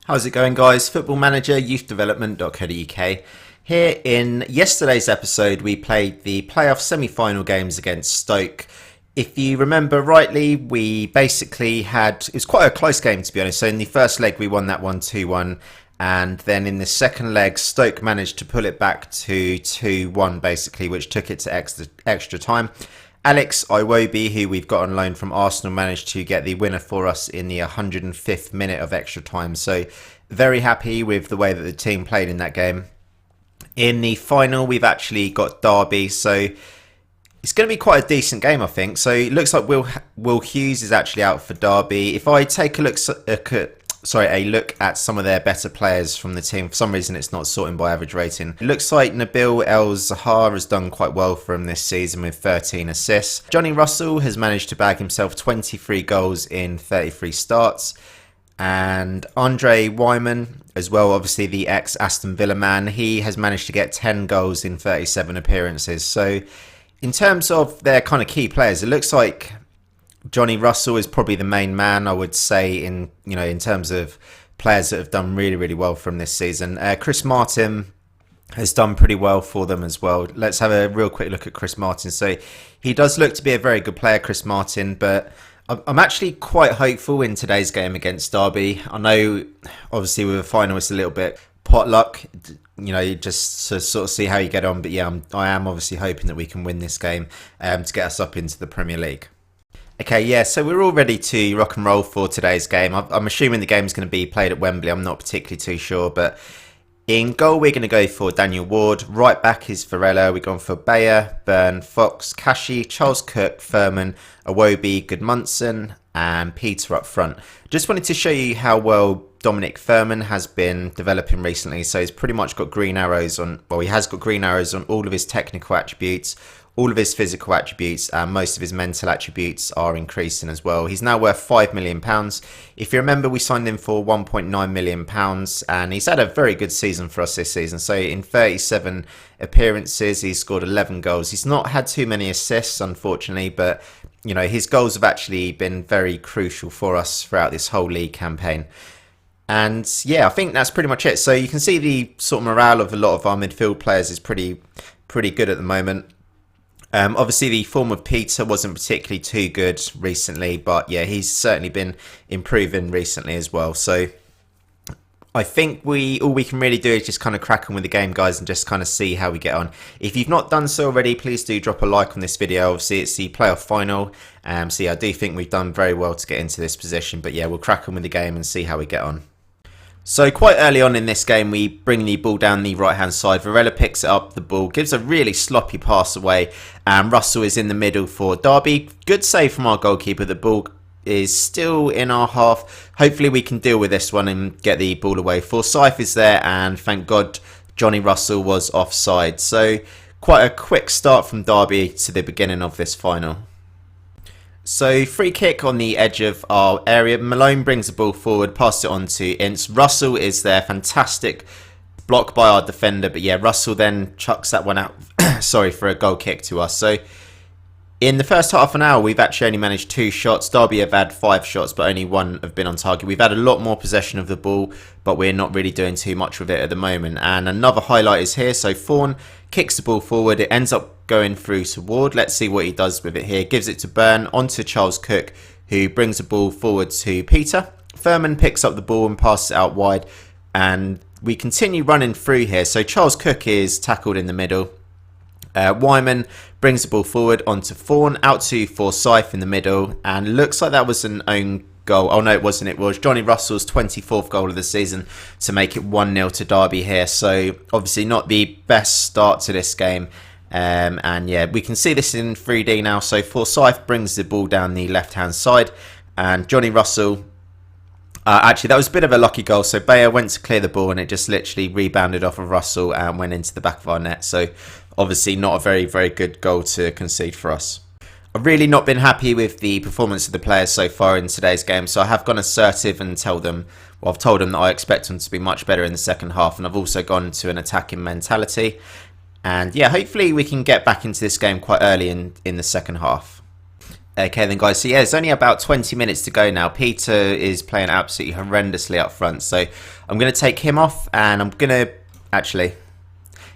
How's it going, guys? Football-ManagerYouthDevelopment.co.uk. Here in yesterday's episode, we played the playoff semi-final games against Stoke. If you remember rightly, we basically had... It was quite a close game, to be honest. So in the first leg, we won that one 2-1. And then in the second leg, Stoke managed to pull it back to 2-1, basically, which took it to extra time. Alex Iwobi, who we've got on loan from Arsenal, managed to get the winner for us in the 105th minute of extra time. So very happy with the way that the team played in that game. In the final, we've actually got Derby, so it's going to be quite a decent game, I think. So it looks like Will Hughes is actually out for Derby. If I take a look at some of their better players from the team, for some reason it's not sorting by average rating. It looks like Nabil El Zahar has done quite well for him this season with 13 assists. Johnny Russell has managed to bag himself 23 goals in 33 starts. And Andre Wyman, as well, obviously the ex-Aston Villa man, he has managed to get 10 goals in 37 appearances. So in terms of their kind of key players, it looks like Johnny Russell is probably the main man, I would say, in terms of players that have done really, really well from this season. Chris Martin has done pretty well for them as well. Let's have a real quick look at Chris Martin. So he does look to be a very good player, Chris Martin, but I'm actually quite hopeful in today's game against Derby. I know, obviously, with a final, it's a little bit potluck, just to sort of see how you get on. But yeah, I am obviously hoping that we can win this game to get us up into the Premier League. Okay, yeah, so we're all ready to rock and roll for today's game. I'm assuming the game's going to be played at Wembley. I'm not particularly too sure, but in goal, we're going to go for Daniel Ward. Right back is Varela. We're going for Bayer, Byrne, Fox, Kashi, Charles Cook, Furman, Iwobi, Goodmunson, and Peter up front. Just wanted to show you how well Dominic Furman has been developing recently. So he's pretty much got green arrows on, well, he has got green arrows on all of his technical attributes, all of his physical attributes, and most of his mental attributes are increasing as well. He's now worth £5 million. If you remember, we signed him for £1.9 million, and he's had a very good season for us this season. So in 37 appearances, he's scored 11 goals. He's not had too many assists, unfortunately, but his goals have actually been very crucial for us throughout this whole league campaign. And yeah, I think that's pretty much it. So you can see the sort of morale of a lot of our midfield players is pretty good at the moment. Obviously, the form of Peter wasn't particularly too good recently, but yeah, he's certainly been improving recently as well. So I think all we can really do is just kind of crack on with the game, guys, and just kind of see how we get on. If you've not done so already, please do drop a like on this video. Obviously, it's the playoff final. So yeah, I do think we've done very well to get into this position. But yeah, we'll crack on with the game and see how we get on. So quite early on in this game, we bring the ball down the right-hand side. Varela picks up the ball, gives a really sloppy pass away, and Russell is in the middle for Derby. Good save from our goalkeeper. The ball is still in our half. Hopefully we can deal with this one and get the ball away. Forsyth is there, and thank God Johnny Russell was offside. So quite a quick start from Derby to the beginning of this final. So free kick on the edge of our area. Malone brings the ball forward, passes it on to Ince. Russell is there. Fantastic block by our defender. But yeah, Russell then chucks that one out. Sorry, for a goal kick to us. So in the first half an hour, we've actually only managed 2 shots. Derby have had 5 shots, but only 1 have been on target. We've had a lot more possession of the ball, but we're not really doing too much with it at the moment. And another highlight is here. So Fawn kicks the ball forward. It ends up going through to Ward. Let's see what he does with it here. Gives it to Byrne, onto Charles Cook, who brings the ball forward to Peter. Furman picks up the ball and passes it out wide. And we continue running through here. So Charles Cook is tackled in the middle. Wyman brings the ball forward onto Fawn, out to Forsyth in the middle, and looks like that was an own goal. Oh no, it wasn't. It was Johnny Russell's 24th goal of the season to make it 1-0 to Derby here. So obviously not the best start to this game. And yeah, we can see this in 3D now. So Forsyth brings the ball down the left-hand side, and Johnny Russell... actually, that was a bit of a lucky goal. So Bayer went to clear the ball, and it just literally rebounded off of Russell and went into the back of our net. So obviously not a very, very good goal to concede for us. I've really not been happy with the performance of the players so far in today's game. So I have gone assertive and told them that I expect them to be much better in the second half. And I've also gone to an attacking mentality. And yeah, hopefully we can get back into this game quite early in the second half. Okay then guys, so yeah, it's only about 20 minutes to go now. Peter is playing absolutely horrendously up front, so I'm going to take him off, and I'm going to actually,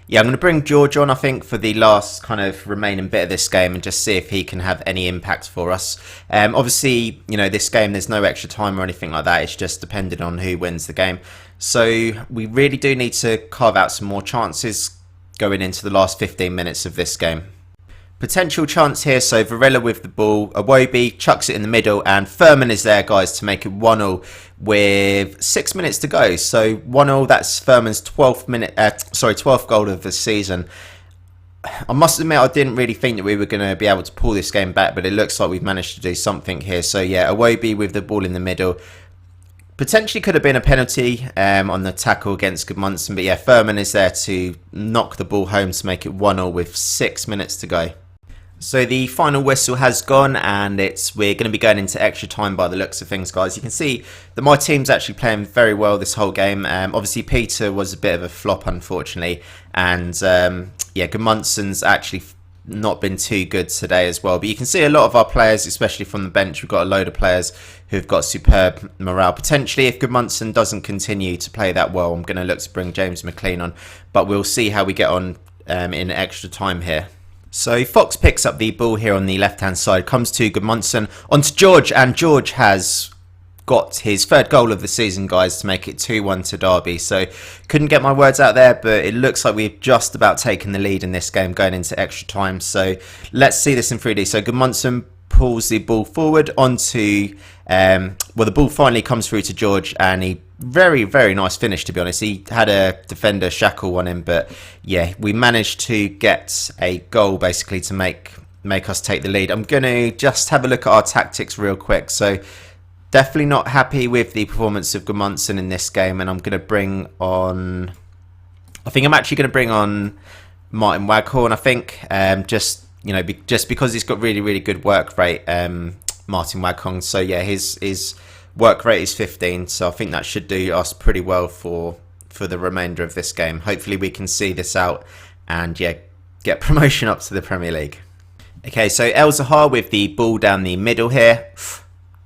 yeah, I'm going to bring George on, I think, for the last kind of remaining bit of this game and just see if he can have any impact for us. Obviously, you know, this game, there's no extra time or anything like that. It's just dependent on who wins the game. So we really do need to carve out some more chances going into the last 15 minutes of this game. Potential chance here, so Varela with the ball, Iwobi chucks it in the middle, and Furman is there, guys, to make it 1-0 with 6 minutes to go. So 1-0, that's Furman's 12th goal of the season. I must admit, I didn't really think that we were going to be able to pull this game back, but it looks like we've managed to do something here. So yeah, Iwobi with the ball in the middle. Potentially could have been a penalty on the tackle against Gudmundsson, but yeah, Furman is there to knock the ball home to make it 1-0 with 6 minutes to go. So the final whistle has gone, and we're going to be going into extra time by the looks of things, guys. You can see that my team's actually playing very well this whole game. Obviously, Peter was a bit of a flop, unfortunately, and yeah, Gudmundsson's actually not been too good today as well. But you can see a lot of our players, especially from the bench, we've got a load of players who've got superb morale. Potentially, if Gudmundsson doesn't continue to play that well, I'm going to look to bring James McLean on, but we'll see how we get on in extra time here. So Fox picks up the ball here on the left-hand side, comes to Gudmundsson, onto George, and George has got his third goal of the season, guys, to make it 2-1 to Derby. So couldn't get my words out there, but it looks like we've just about taken the lead in this game going into extra time. So let's see this in 3D. So Gudmundsson pulls the ball forward onto, well, the ball finally comes through to George, and he very, very nice finish, to be honest. He had a defender shackle on him, but yeah, we managed to get a goal basically to make us take the lead. I'm going to just have a look at our tactics real quick. So definitely not happy with the performance of Gudmundsson in this game, and I'm going to bring on, I think I'm actually going to bring on Martin Waghorn, I think, just, you know, just because he's got really, really good work rate, Martin Waghorn. So yeah, his work rate is 15, so I think that should do us pretty well for the remainder of this game. Hopefully we can see this out and yeah, get promotion up to the Premier League. Okay, so El Zahar with the ball down the middle here.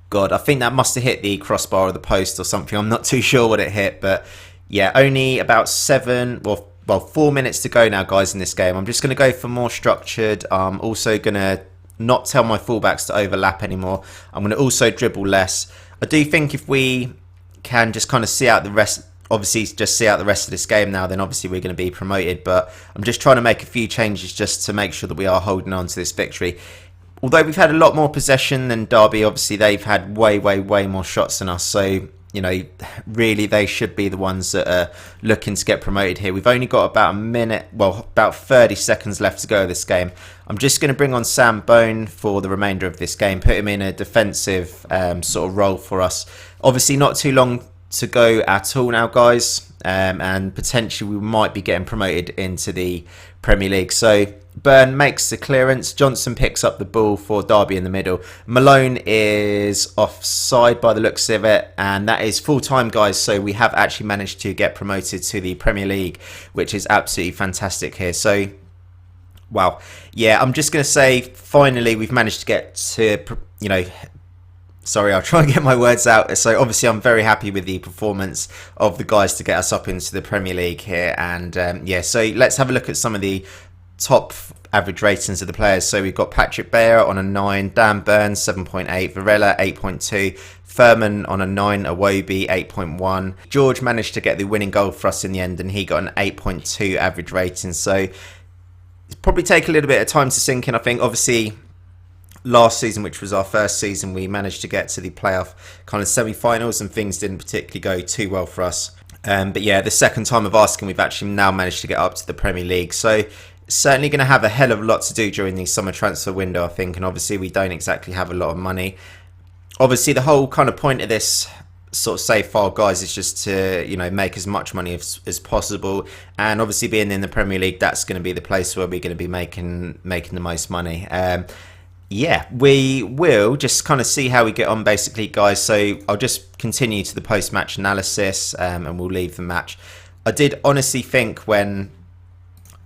God, I think that must have hit the crossbar or the post or something. I'm not too sure what it hit, but yeah, only about 4 minutes to go now, guys, in this game. I'm just going to go for more structured. I'm also going to not tell my fullbacks to overlap anymore. I'm going to also dribble less. I do think if we can just kind of see out the rest, obviously just see out the rest of this game now, then obviously we're going to be promoted. But I'm just trying to make a few changes just to make sure that we are holding on to this victory. Although we've had a lot more possession than Derby, obviously they've had way, way, way more shots than us. So, you know, really they should be the ones that are looking to get promoted here. We've only got about a minute, well, about 30 seconds left to go of this game. I'm just going to bring on Sam Bone for the remainder of this game, put him in a defensive sort of role for us. Obviously not too long to go at all now, guys, and potentially we might be getting promoted into the Premier League. So Byrne makes the clearance, Johnson picks up the ball for Derby in the middle. Malone is offside by the looks of it, and that is full time, guys. So we have actually managed to get promoted to the Premier League, which is absolutely fantastic here. So wow, yeah, I'm just going to say finally we've managed to get to, you know, sorry, I'll try and get my words out. So obviously I'm very happy with the performance of the guys to get us up into the Premier League here. And yeah, so let's have a look at some of the top average ratings of the players. So we've got Patrick Bear on a 9, Dan Burns 7.8, Varela 8.2, Furman on a 9, Iwobi 8.1. George managed to get the winning goal for us in the end, and he got an 8.2 average rating. So it's probably take a little bit of time to sink in. I think obviously last season, which was our first season, we managed to get to the playoff kind of semi-finals and things didn't particularly go too well for us. But yeah, the second time of asking, we've actually now managed to get up to the Premier League. So certainly going to have a hell of a lot to do during the summer transfer window, I think. And obviously we don't exactly have a lot of money. Obviously the whole kind of point of this sort of save file, guys, is just to, you know, make as much money as possible. And obviously being in the Premier League, that's going to be the place where we're going to be making the most money. Yeah, we will just kind of see how we get on, basically, guys. So I'll just continue to the post-match analysis and we'll leave the match. I did honestly think when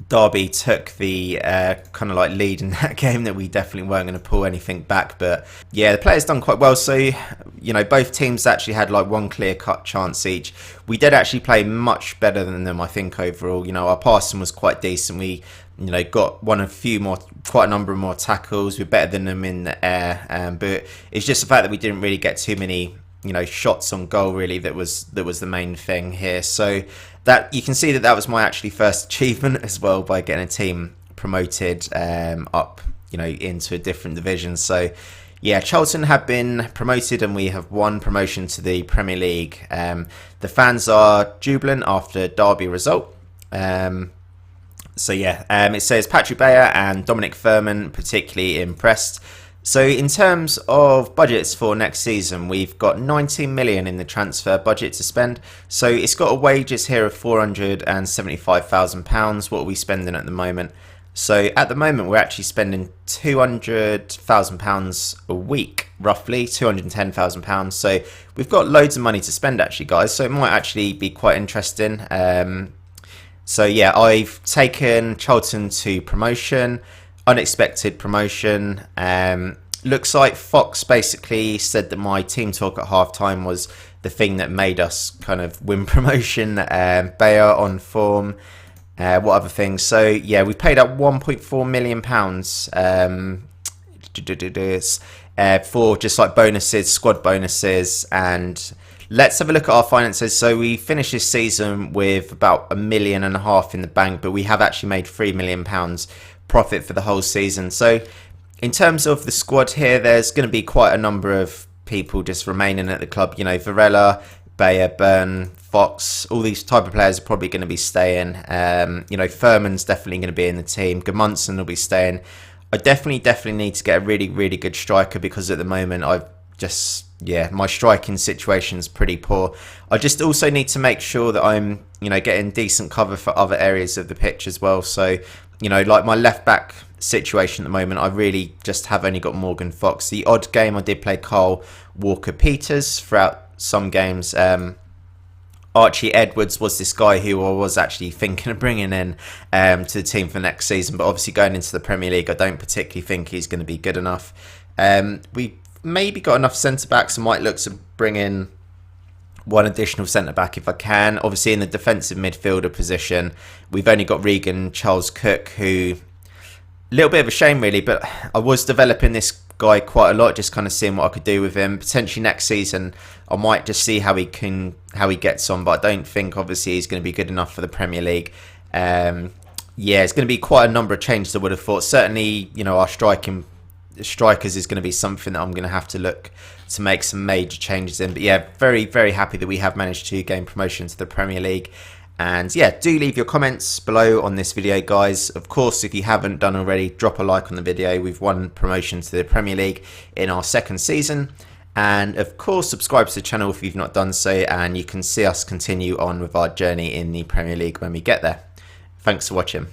Derby took the kind of like lead in that game, that we definitely weren't going to pull anything back. But yeah, the players done quite well. So, you know, both teams actually had like one clear cut chance each. We did actually play much better than them, I think, overall. You know, our passing was quite decent. We, you know, got quite a number of more tackles. We're better than them in the air. But it's just the fact that we didn't really get too many, you know, shots on goal, really. That was the main thing here. So that you can see that was my actually first achievement as well, by getting a team promoted up, you know, into a different division. So yeah, Charlton have been promoted and we have won promotion to the Premier League. The fans are jubilant after Derby result. So yeah, it says Patrick Bayer and Dominic Furman particularly impressed. So in terms of budgets for next season, we've got 19 million in the transfer budget to spend. So it's got a wages here of £475,000. What are we spending at the moment? So at the moment, we're actually spending £200,000 a week, roughly £210,000. So we've got loads of money to spend, actually, guys. So it might actually be quite interesting. So yeah, I've taken Charlton to promotion. Unexpected promotion. Looks like Fox basically said that my team talk at halftime was the thing that made us kind of win promotion. Bayer on form. What other things? So yeah, we paid out £1.4 million for just like bonuses, squad bonuses, and let's have a look at our finances. So we finished this season with about £1.5 million in the bank, but we have actually made £3 million profit for the whole season. So in terms of the squad here, there's going to be quite a number of people just remaining at the club. You know, Varela, Bayer, Byrne, Fox, all these type of players are probably going to be staying. You know, Furman's definitely going to be in the team. Gudmundsson will be staying. I definitely need to get a really, really good striker, because at the moment I've just, yeah, my striking situation is pretty poor. I just also need to make sure that I'm, you know, getting decent cover for other areas of the pitch as well. So, you know, like my left back situation at the moment, I really just have only got Morgan Fox. The odd game I did play Carl Walker-Peters throughout some games. Archie Edwards was this guy who I was actually thinking of bringing in to the team for next season, but obviously going into the Premier League, I don't particularly think he's going to be good enough. We maybe got enough centre-backs. I might look to bring in one additional centre-back if I can. Obviously in the defensive midfielder position, we've only got Regan Charles Cook, who, a little bit of a shame really, but I was developing this guy quite a lot, just kind of seeing what I could do with him. Potentially next season I might just see how he gets on, but I don't think obviously he's going to be good enough for the Premier League. Yeah, it's going to be quite a number of changes, I would have thought. Certainly, you know, our strikers is going to be something that I'm going to have to look to make some major changes in. But yeah, very, very happy that we have managed to gain promotion to the Premier League. And yeah, do leave your comments below on this video, guys. Of course, if you haven't done already, drop a like on the video. We've won promotion to the Premier League in our second season. And of course, subscribe to the channel if you've not done so, and you can see us continue on with our journey in the Premier League when we get there. Thanks for watching.